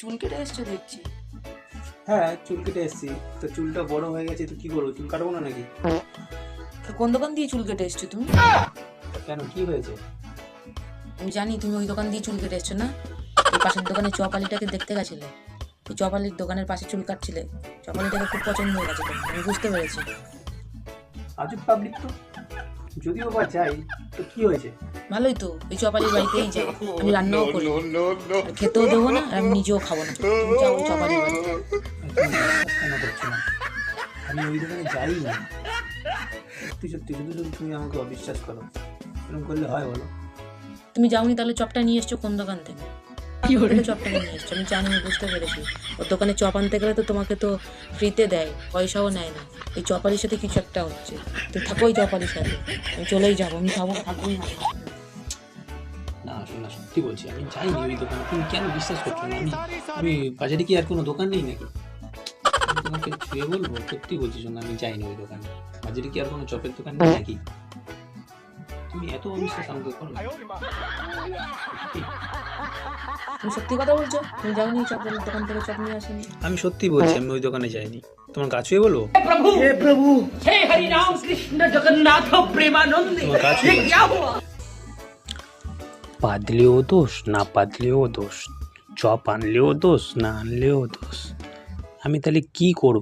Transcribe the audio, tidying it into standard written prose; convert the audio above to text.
চুল কেটে এসছো দেখছি। হ্যাঁ, চুল কেটে এসেছি। তো চুলটা বড় হয়ে গেছে, তো কি করবো? চুল কাটবো না নাকি? তো কোন দোকান দিয়ে চুল কেটে এসছো তুমি? কেন, কি হয়েছে? আমি জানি তুমি ওই দোকান দিয়ে চুল কেটে এসছো না। ওই পাশের দোকানে চপালিটাকে দেখতে গেছিলে, ওই চপালির দোকানের পাশে চুল কাটছিলে। চপালিটাকে খুব পছন্দ হয়ে গেছে তোমার, আমি বুঝতে পেরেছি। আজব পাবলিক তো। যদিও বা যাই, তো কি হয়েছে? ভালোই তো, ওই চপালির বাড়িতেই যাই। আমি রান্নাও করি, আর খেতেও দেবো না, আর আমি নিজেও খাবো না। তুমি যাও ওই চপালির বাড়িতে। তুমি বিশ্বাস কেন করছো না? আমি ওই দোকানে যাই না। সত্যি সত্যি, শুধু শুধু তুমি আমাকে অবিশ্বাস করো। এরকম করলে হয় বলো? তুমি যাওনি তাহলে চপটা নিয়ে এসছো কোন দোকান থেকে? কি করে চপটা নিয়ে এসছো? আমি জানি, আমি বুঝতে পেরেছি। ওর দোকানে চপ আনতে গেলে তো তোমাকে তো ফ্রিতে দেয়, পয়সাও নেয় না। এই চপালির সাথে কিছু একটা হচ্ছে। তুমি থাকো ওই চপালির সাথে, আমি চলেই যাবো, আমি থাকবোই না। না, শোনা, সত্যি বলছি, আমি যাইনি ওই দোকানে। তুমি কেন বিশ্বাস করছো না? আমি বাজারে কি আর কোনো দোকান নেই নাকি? আমি তোমাকে ছুঁয়ে বলবো, সত্যি বলছি, শোনা, আমি যাইনি ওই দোকানে। বাজারে কি আর কোনো চপের দোকান নেই নাকি? তুমি এত অবিশ্বাস আমাকে করো? সত্যি? তুমি সত্যি কথা বলছো? তুমি যাওনি চপের দোকান থেকে চপ নিয়ে আসেনি? আমি সত্যি বলছি, আমি ওই দোকানে যাইনি। তোমার গা ছুঁয়ে বলবো? हे प्रभु हे हरि राम कृष्ण जगन्नाथ प्रेमानंद তোমার গা ये ছুঁয়ে क्या हुआ? পাতলেও দোষ, না পাতলেও দোষ, চপ আনলেও দোষ, না আনলেও দোষ। আমি তাহলে কি করব?